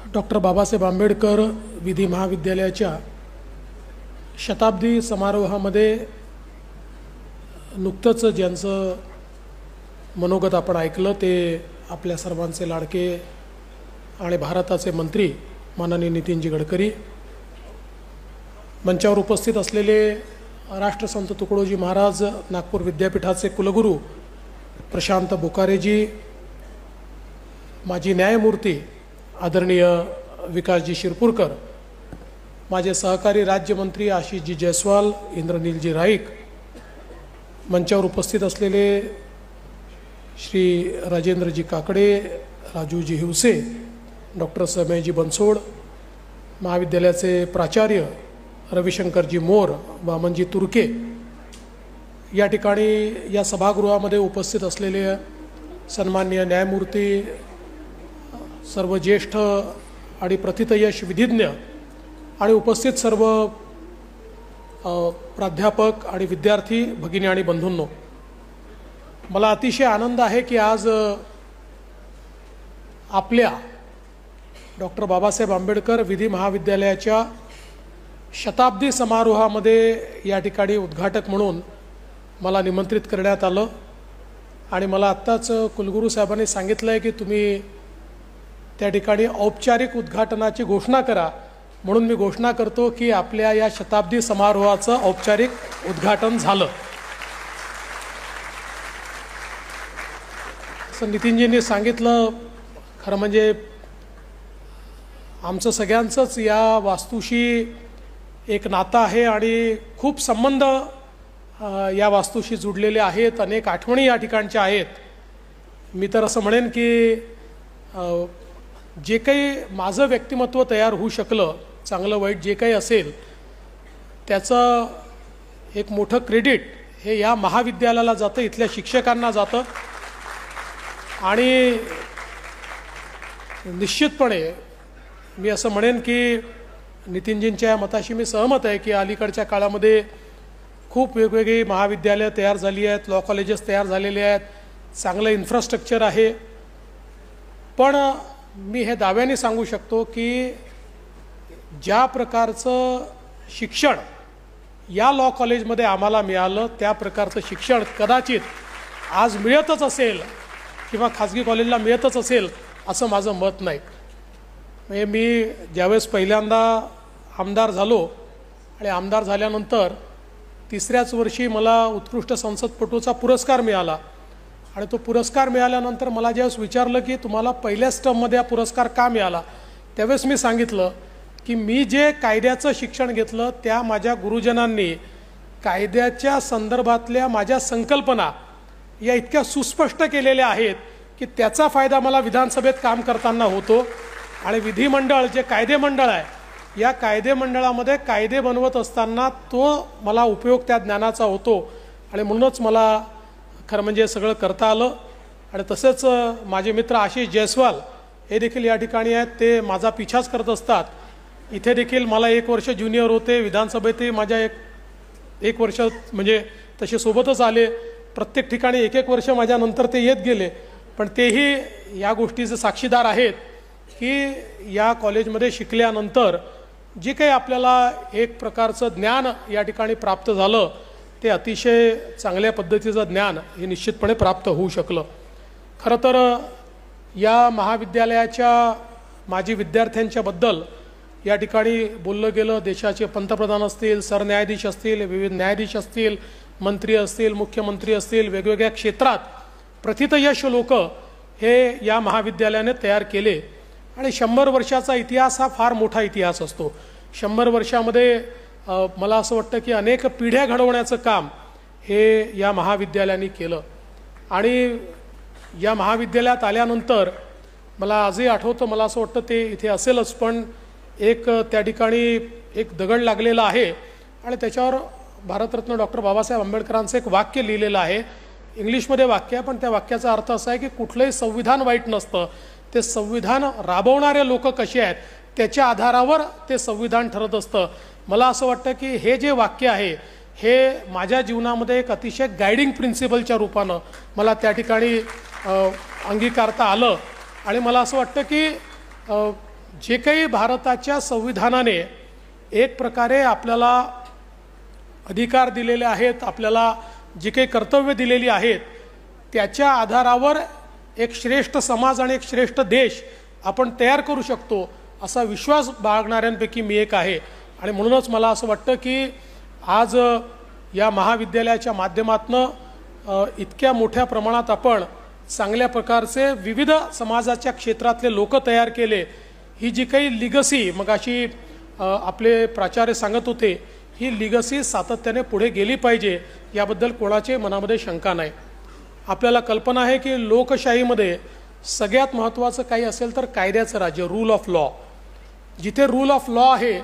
Doctor Babasaheb Ambedkar विधी महाविद्यालयाच्या शताब्दी समारोहामध्ये नुकतंच ज्यांचं मनोगत आपण ऐकलं ते आपल्या सर्वांचे लाडके आणि भारताचे मंत्री माननीय नितीनजी गडकरी, मंचावर उपस्थित असलेले राष्ट्रसंत तुकडोजी महाराज नागपूर विद्यापीठाचे कुलगुरू प्रशांत बुकारेजी, माजी न्यायमूर्ती आदरणीय विकासजी शिरपूरकर, माझे सहकारी राज्यमंत्री आशिषजी जयस्वाल, इंद्रनीलजी राईक, मंचावर उपस्थित असलेले श्री राजेंद्रजी काकडे, राजूजी हिवसे, डॉक्टर समयजी बनसोड, महाविद्यालयाचे प्राचार्य रविशंकरजी मोर, वामनजी तुर्के, या ठिकाणी या सभागृहामध्ये उपस्थित असलेले सन्माननीय न्यायमूर्ती, सर्व ज्येष्ठ आणि प्रथितयश विधिज्ञ आणि उपस्थित सर्व प्राध्यापक आणि विद्यार्थी भगिनी आणि बंधूंनो, मला अतिशय आनंद आहे की आज आपल्या डॉक्टर बाबासाहेब आंबेडकर विधी महाविद्यालयाच्या शताब्दी समारोहामध्ये या ठिकाणी उद्घाटक म्हणून मला निमंत्रित करण्यात आलं आणि मला आत्ताच कुलगुरू साहेबांनी सांगितलं आहे की तुम्ही त्या ठिकाणी औपचारिक उद्घाटनाची घोषणा करा, म्हणून मी घोषणा करतो की आपल्या या शताब्दी समारोहाचं औपचारिक उद्घाटन झालं. असं नितीनजींनी सांगितलं, खरं म्हणजे आमचं सगळ्यांचंच या वास्तूशी एक नातं आहे आणि खूप संबंध या वास्तूशी जुडलेले आहेत, अनेक आठवणी या ठिकाणच्या आहेत. मी तर असं म्हणेन की जे काही माझं व्यक्तिमत्व तयार होऊ शकलं, चांगलं वाईट जे काही असेल, त्याचं एक मोठं क्रेडिट हे या महाविद्यालयाला जातं, इथल्या शिक्षकांना जातं. आणि निश्चितपणे मी असं म्हणेन की नितीनजींच्या या मताशी मी सहमत आहे की अलीकडच्या काळामध्ये खूप वेगवेगळी महाविद्यालयं तयार झाली आहेत, लॉ कॉलेजेस तयार झालेले आहेत, चांगलं इन्फ्रास्ट्रक्चर आहे. पण मी हे दाव्याने सांगू शकतो की ज्या प्रकारचं शिक्षण या लॉ कॉलेजमध्ये आम्हाला मिळालं त्या प्रकारचं शिक्षण कदाचित आज मिळतच असेल किंवा खाजगी कॉलेजला मिळतच असेल असं माझं मत नाही. म्हणजे मी ज्यावेळेस पहिल्यांदा आमदार झालो आणि आमदार झाल्यानंतर तिसऱ्याच वर्षी मला उत्कृष्ट संसदपटूचा पुरस्कार मिळाला आणि तो पुरस्कार मिळाल्यानंतर मला ज्यावेळेस विचारलं की तुम्हाला पहिल्याच टर्ममध्ये हा पुरस्कार का मिळाला, त्यावेळेस मी सांगितलं की मी जे कायद्याचं शिक्षण घेतलं त्या माझ्या गुरुजनांनी कायद्याच्या संदर्भातल्या माझ्या संकल्पना या इतक्या सुस्पष्ट केलेल्या आहेत की त्याचा फायदा मला विधानसभेत काम करताना होतो. आणि विधिमंडळ जे कायदेमंडळ आहे, या कायदेमंडळामध्ये कायदे बनवत असताना तो मला उपयोग त्या ज्ञानाचा होतो आणि म्हणूनच मला खरं म्हणजे सगळं करता आलं. आणि तसेच माझे मित्र आशिष जयस्वाल हे देखील या ठिकाणी आहेत, ते माझा पिछाच करत असतात. इथे देखील मला 1 वर्ष ज्युनियर होते, विधानसभेतही माझ्या एक वर्ष म्हणजे तसे सोबतच आले, प्रत्येक ठिकाणी 1 वर्ष माझ्यानंतर ते येत गेले. पण तेही या गोष्टीचे साक्षीदार आहेत की या कॉलेजमध्ये शिकल्यानंतर जे काही आपल्याला एक प्रकारचं ज्ञान या ठिकाणी प्राप्त झालं ते अतिशय चांगल्या पद्धतीचं ज्ञान हे निश्चितपणे प्राप्त होऊ शकलं. खरं तर या महाविद्यालयाच्या माजी विद्यार्थ्यांच्याबद्दल या ठिकाणी बोललं गेलं. देशाचे पंतप्रधान असतील, सरन्यायाधीश असतील, विविध न्यायाधीश असतील, मंत्री असतील, मुख्यमंत्री असतील, वेगवेगळ्या क्षेत्रात प्रथितयश लोक हे या महाविद्यालयाने तयार केले. आणि 100 वर्षाचा इतिहास हा फार मोठा इतिहास असतो. 100 वर्षामध्ये मला असं वाटतं की अनेक पिढ्या घडवण्याचं काम हे या महाविद्यालयाने केलं. आणि या महाविद्यालयात आल्यानंतर मला आजही आठवतं, मला असं वाटतं ते इथे असेलच, पण एक त्या ठिकाणी एक दगड लागलेला आहे आणि त्याच्यावर भारतरत्न डॉक्टर बाबासाहेब आंबेडकरांचं एक वाक्य लिहिलेलं आहे. इंग्लिशमध्ये वाक्य आहे, पण त्या वाक्याचा अर्थ असा आहे की कुठलंही संविधान वाईट नसतं, ते संविधान राबवणारे लोक कसे आहेत त्याच्या आधारावर ते संविधान ठरत असतं. मला असं वाटतं की हे जे वाक्य आहे हे माझ्या जीवनामध्ये एक अतिशय गायडिंग प्रिन्सिपलच्या रूपानं मला त्या ठिकाणी अंगीकारता आलं. आणि मला असं वाटतं की जे काही भारताच्या संविधानाने एक प्रकारे आपल्याला अधिकार दिलेले आहेत, आपल्याला जी काही कर्तव्य दिलेली आहेत, त्याच्या आधारावर एक श्रेष्ठ समाज आणि एक श्रेष्ठ देश आपण तयार करू शकतो असा विश्वास बाळगणाऱ्यांपैकी मी एक आहे. आणि म्हणूनच मला असं वाटतं की आज या महाविद्यालयाच्या माध्यमातून इतक्या मोठ्या प्रमाणात आपण चांगल्या प्रकारचे विविध समाजाच्या क्षेत्रातले लोक तयार केले. ही जी काही लिगसी मगाशी आपले प्राचार्य सांगत होते, ही लिगसी सातत्याने पुढे गेली पाहिजे, याबद्दल कोणाचे मनामध्ये शंका नाही. आपल्याला कल्पना आहे की लोकशाहीमध्ये सगळ्यात महत्त्वाचं काही असेल तर कायद्याचं राज्य, रूल ऑफ लॉ. जिथे रूल ऑफ लॉ आहे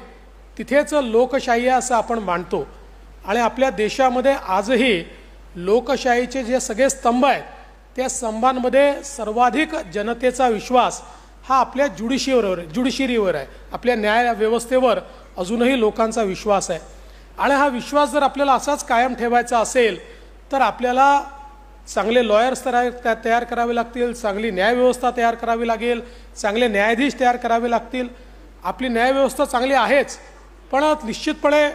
तिथेच लोकशाही आहे असं आपण मानतो. आणि आपल्या देशामध्ये आजही लोकशाहीचे जे सगळे स्तंभ आहेत त्या स्तंभांमध्ये सर्वाधिक जनतेचा विश्वास हा आपल्या ज्युडिशरीवर आहे, आपल्या न्याय व्यवस्थेवर अजूनही लोकांचा विश्वास आहे. आणि हा विश्वास जर आपल्याला असाच कायम ठेवायचा असेल तर आपल्याला चांगले लॉयर्स तयार करावे लागतील, चांगली न्यायव्यवस्था तयार करावी लागेल, चांगले न्यायाधीश तयार करावे लागतील. आपली न्यायव्यवस्था चांगली आहेच, पण निश्चितपणे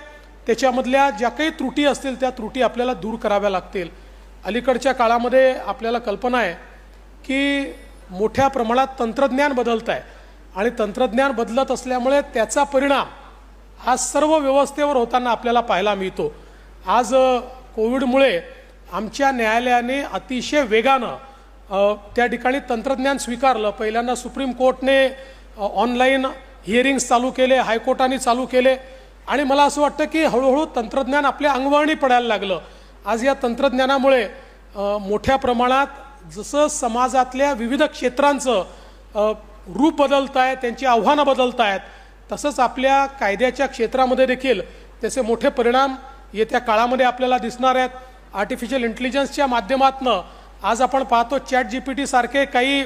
त्याच्यामधल्या ज्या काही त्रुटी असतील त्या त्रुटी आपल्याला दूर कराव्या लागतील. अलीकडच्या काळामध्ये आपल्याला कल्पना आहे की मोठ्या प्रमाणात तंत्रज्ञान बदलत आहे आणि तंत्रज्ञान बदलत असल्यामुळे त्याचा परिणाम हा सर्व व्यवस्थेवर होताना आपल्याला पाहायला मिळतो. आज कोविडमुळे आमच्या न्यायालयाने अतिशय वेगानं त्या ठिकाणी तंत्रज्ञान स्वीकारलं. पहिल्यांदा सुप्रीम कोर्टने ऑनलाईन हिअरिंग्स चालू केले, हायकोर्टाने चालू केले आणि मला असं वाटतं की हळूहळू तंत्रज्ञान आपल्या अंगवळणी पडायला लागलं. आज या तंत्रज्ञानामुळे मोठ्या प्रमाणात जसं समाजातल्या विविध क्षेत्रांचं रूप बदलत आहे, त्यांची आव्हानं बदलत आहेत, तसंच आपल्या कायद्याच्या क्षेत्रामध्ये देखील त्याचे मोठे परिणाम येत्या काळामध्ये आपल्याला दिसणार आहेत. आर्टिफिशियल इंटेलिजन्सच्या माध्यमातून आज आपण पाहतो ChatGPT सारखे काही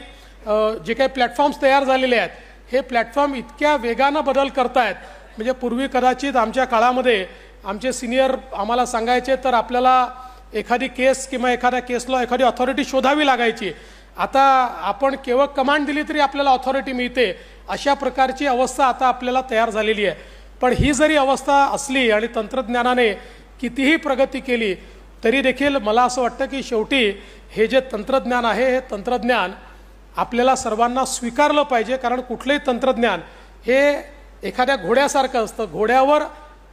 जे काही प्लॅटफॉर्म्स तयार झालेले आहेत, हे प्लॅटफॉर्म इतक्या वेगानं बदल करतायत. म्हणजे पूर्वी कदाचित आमच्या काळामध्ये आमचे सिनियर आम्हाला सांगायचे तर आपल्याला एखादी केस किंवा एखाद्या केसला एखादी ऑथॉरिटी शोधावी लागायची. आता आपण केवळ कमांड दिली तरी आपल्याला ऑथॉरिटी मिळते. अशा प्रकारची अवस्था आता आपल्याला तयार झालेली आहे. पण ही जरी अवस्था असली आणि तंत्रज्ञानाने कितीही प्रगती केली तरी देखील मला असं वाटतं की शेवटी हे जे तंत्रज्ञान आहे हे तंत्रज्ञान आपल्याला सर्वांना स्वीकारलं पाहिजे. कारण कुठलंही तंत्रज्ञान हे एखाद्या घोड्यासारखं असतं. घोड्यावर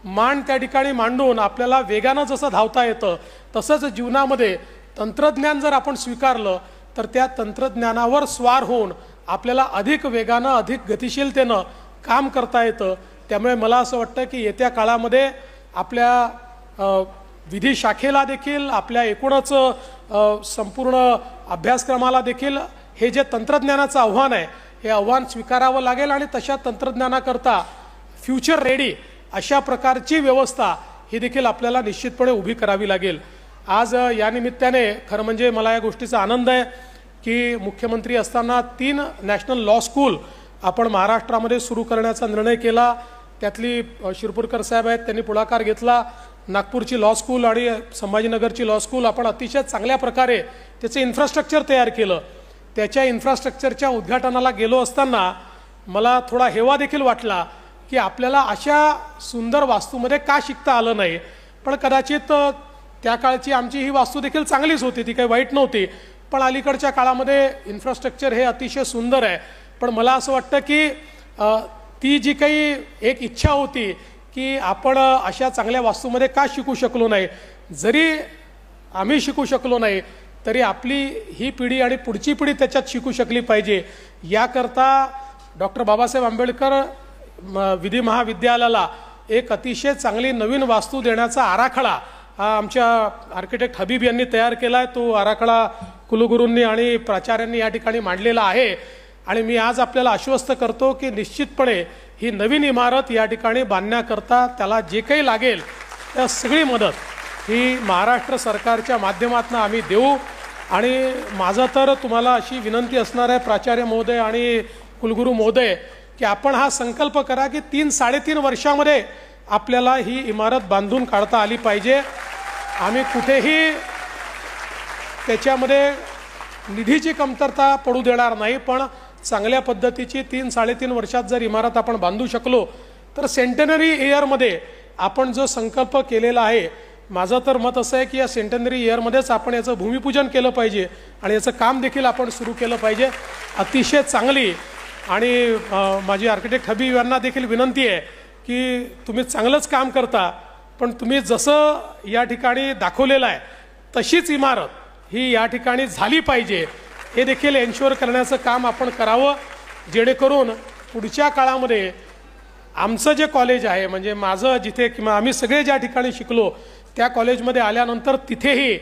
मान त्या ठिकाणी मांडून आपल्याला वेगानं जसं धावता येतं तसंच जीवनामध्ये तंत्रज्ञान जर आपण स्वीकारलं तर त्या तंत्रज्ञानावर स्वार होऊन आपल्याला अधिक वेगानं अधिक गतिशीलतेनं काम करता येतं. त्यामुळे मला असं वाटतं की येत्या काळामध्ये आपल्या विधी शाखेला देखील आपल्या एकूणच संपूर्ण अभ्यासक्रमाला देखील हे जे तंत्रज्ञानाचं आव्हान आहे हे आव्हान स्वीकारावं लागेल आणि तशा तंत्रज्ञानाकरता फ्युचर रेडी अशा प्रकारची व्यवस्था ही देखील आपल्याला निश्चितपणे उभी करावी लागेल. आज या निमित्ताने खरं म्हणजे मला या गोष्टीचा आनंद आहे की मुख्यमंत्री असताना 3 नॅशनल लॉ स्कूल आपण महाराष्ट्रामध्ये सुरू करण्याचा निर्णय केला. त्यातली शिरपूरकर साहेब आहेत, त्यांनी पुढाकार घेतला. नागपूरची लॉ स्कूल आणि संभाजीनगरची लॉ स्कूल आपण अतिशय चांगल्या प्रकारे त्याचे इन्फ्रास्ट्रक्चर तयार केलं. त्याच्या इन्फ्रास्ट्रक्चरच्या उद्घाटनाला गेलो असताना मला थोडा हेवा देखील वाटला की आपल्याला अशा सुंदर वास्तूमध्ये का शिकता आलं नाही. पण कदाचित त्या काळची आमची ही वास्तू देखील चांगलीच होती, ती काही वाईट नव्हती. पण अलीकडच्या काळामध्ये इन्फ्रास्ट्रक्चर हे अतिशय सुंदर आहे. पण मला असं वाटतं की ती जी काही एक इच्छा होती की आपण अशा चांगल्या वास्तूमध्ये का शिकू शकलो नाही, जरी आम्ही शिकू शकलो नाही तरी आपली ही पिढी आणि पुढची पिढी त्याच्यात शिकू शकली पाहिजे. याकरता डॉक्टर बाबासाहेब आंबेडकर विधी महाविद्यालयाला एक अतिशय चांगली नवीन वास्तू देण्याचा आराखडा हा आमच्या आर्किटेक्ट हबीब यांनी तयार केला आहे. तो आराखडा कुलगुरूंनी आणि प्राचार्यांनी या ठिकाणी मांडलेला आहे. आणि मी आज आपल्याला आश्वस्त करतो की निश्चितपणे ही नवीन इमारत या ठिकाणी बांधण्याकरता त्याला जे काही लागेल त्या सगळी मदत ही महाराष्ट्र सरकारच्या माध्यमातून आम्ही देऊ. आणि माझं तर तुम्हाला अशी विनंती असणार आहे प्राचार्य महोदय आणि कुलगुरू महोदय की आपण हा संकल्प करा की 3-3.5 वर्षामध्ये आपल्याला ही इमारत बांधून काढता आली पाहिजे. आम्ही कुठेही त्याच्यामध्ये निधीची कमतरता पडू देणार नाही, पण चांगल्या पद्धतीची 3-3.5 वर्षात जर इमारत आपण बांधू शकलो तर सेंटनरी इयरमध्ये आपण जो संकल्प केलेला आहे, माझं तर मत असं आहे की या सेंटनरी इयरमध्येच आपण याचं भूमिपूजन केलं पाहिजे आणि याचं काम देखील आपण सुरू केलं पाहिजे. अतिशय चांगली आणि माझी आर्किटेक्ट हबीब यांना देखील विनंती आहे की तुम्ही चांगलंच काम करता, पण तुम्ही जसं या ठिकाणी दाखवलेलं आहे तशीच इमारत ही या ठिकाणी झाली पाहिजे हे देखील एन्श्युअर करण्याचं काम आपण करावं, जेणेकरून पुढच्या काळामध्ये आमचं जे कॉलेज आहे, म्हणजे माझं जिथे किंवा आम्ही सगळे ज्या ठिकाणी शिकलो त्या कॉलेजमध्ये आल्यानंतर तिथेही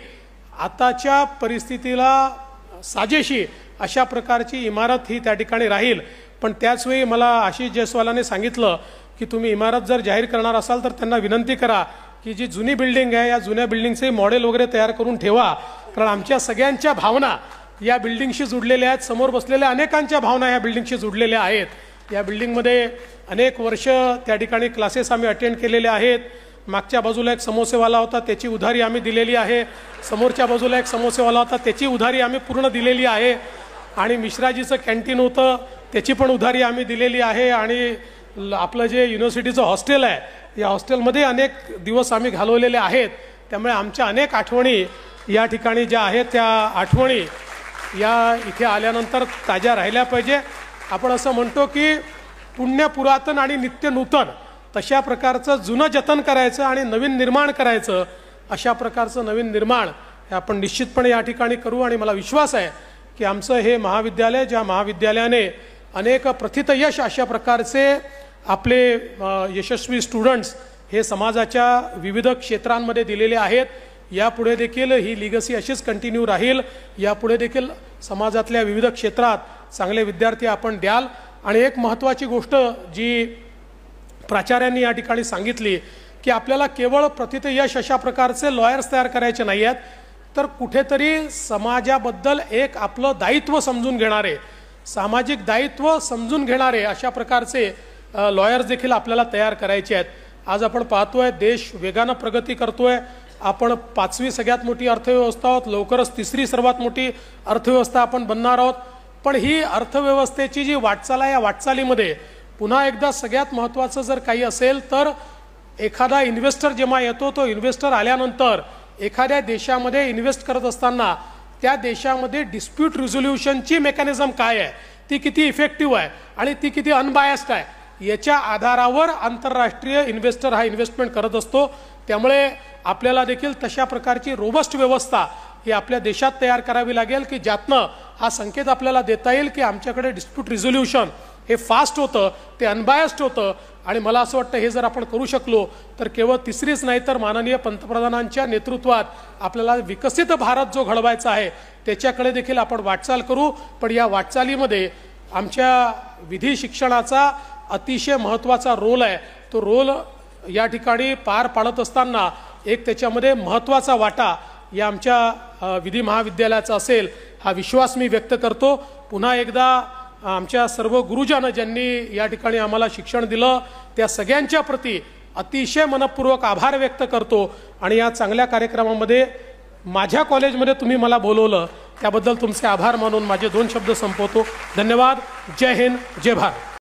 आताच्या परिस्थितीला साजेशी अशा प्रकारची इमारत ही त्या ठिकाणी राहील. पण त्याचवेळी मला आशिष जयस्वालाने सांगितलं की तुम्ही इमारत जर जाहीर करणार असाल तर त्यांना विनंती करा की जी जुनी बिल्डिंग आहे या जुन्या बिल्डिंगचे मॉडेल वगैरे तयार करून ठेवा, कारण आमच्या सगळ्यांच्या भावना या बिल्डिंगशी जुडलेल्या आहेत. समोर बसलेल्या अनेकांच्या भावना या बिल्डिंगशी जुडलेल्या आहेत. या बिल्डिंगमध्ये अनेक वर्ष त्या ठिकाणी क्लासेस आम्ही अटेंड केलेले आहेत. मागच्या बाजूला एक समोसेवाला होता, त्याची उधारी आम्ही दिलेली आहे. समोरच्या बाजूला एक समोसेवाला होता, त्याची उधारी आम्ही पूर्ण दिलेली आहे. आणि मिश्राजीचं कॅन्टीन होतं, त्याची पण उधारी आम्ही दिलेली आहे. आणि आपलं जे युनिव्हर्सिटीचं हॉस्टेल आहे या हॉस्टेलमध्ये अनेक दिवस आम्ही घालवलेले आहेत. त्यामुळे आमच्या अनेक आठवणी या ठिकाणी ज्या आहेत त्या आठवणी या इथे आल्यानंतर ताज्या राहिल्या पाहिजे. आपण असं म्हणतो की पुण्य पुरातन आणि नित्य नूतन, तशा प्रकारचं जुनं जतन करायचं आणि नवीन निर्माण करायचं. अशा प्रकारचं नवीन निर्माण हे आपण निश्चितपणे या ठिकाणी करू. आणि मला विश्वास आहे की आमचं हे महाविद्यालय, ज्या महाविद्यालयाने अनेक प्रथितयश अशा प्रकारचे आपले यशस्वी स्टुडंट्स हे समाजाच्या विविध क्षेत्रांमध्ये दिलेले आहेत, यापुढे देखील ही लिगसी अशीच कंटिन्यू राहील. यापुढे देखील समाजातल्या विविध क्षेत्रात चांगले विद्यार्थी आपण द्याल. आणि एक महत्त्वाची गोष्ट जी प्राचार्यांनी या ठिकाणी सांगितली की आपल्याला केवळ प्रथितयश अशा प्रकारचे लॉयर्स तयार करायचे नाही आहेत, तर कुठेतरी समाजाबद्दल एक आपलं दायित्व समजून घेणारे, सामाजिक दायित्व समजून घेणारे अशा प्रकारचे लॉयर्स देखील आपल्याला तयार करायचे आहेत. आज आपण पाहतोय देश वेगानं प्रगती करतोय. आपण 5वी सगळ्यात मोठी अर्थव्यवस्था आहोत, लवकरच 3री सर्वात मोठी अर्थव्यवस्था आपण बनणार आहोत. पण ही अर्थव्यवस्थेची जी वाटचाल आहे या वाटचालीमध्ये पुन्हा एकदा सगळ्यात महत्त्वाचं जर काही असेल तर एखादा इन्व्हेस्टर जेव्हा येतो, तो इन्व्हेस्टर आल्यानंतर एखाद्या देशामध्ये इन्व्हेस्ट करत असताना त्या देशामध्ये डिस्प्यूट रिझोल्युशनची मेकॅनिझम काय आहे, ती किती इफेक्टिव्ह आहे आणि ती किती अनबायस्ड आहे, याच्या आधारावर आंतरराष्ट्रीय इन्व्हेस्टर हा इन्व्हेस्टमेंट करत असतो. त्यामुळे आपल्याला देखील तशा प्रकारची रोबस्ट व्यवस्था ही आपल्या देशात तयार करावी लागेल की ज्यातनं हा संकेत आपल्याला देता येईल की आमच्याकडे डिस्प्यूट रिझोल्युशन हे फास्ट होतं, ते अनबायस्ड होतं. आणि मला असं वाटतं हे जर आपण करू शकलो तर केवळ 3रीच नाही तर माननीय पंतप्रधानांच्या नेतृत्वात आपल्याला विकसित भारत जो घडवायचा आहे त्याच्याकडे देखील आपण वाटचाल करू. पण या वाटचालीमध्ये आमच्या विधी शिक्षणाचा अतिशय महत्त्वाचा रोल आहे. तो रोल या ठिकाणी पार पाडत असताना एक त्याच्यामध्ये महत्त्वाचा वाटा या आमच्या विधी महाविद्यालयाचा असेल हा विश्वास मी व्यक्त करतो. पुन्हा एकदा आमच्या सर्व गुरुजन ज्यांनी या ठिकाणी आम्हाला शिक्षण दिलं त्या सगळ्यांच्या प्रती अतिशय मनपूर्वक आभार व्यक्त करतो. आणि या चांगल्या कार्यक्रमामध्ये माझ्या कॉलेजमध्ये तुम्ही मला बोलवलं त्याबद्दल तुमचे आभार मानून माझे 2 शब्द संपवतो. धन्यवाद. जय हिंद, जय भारत.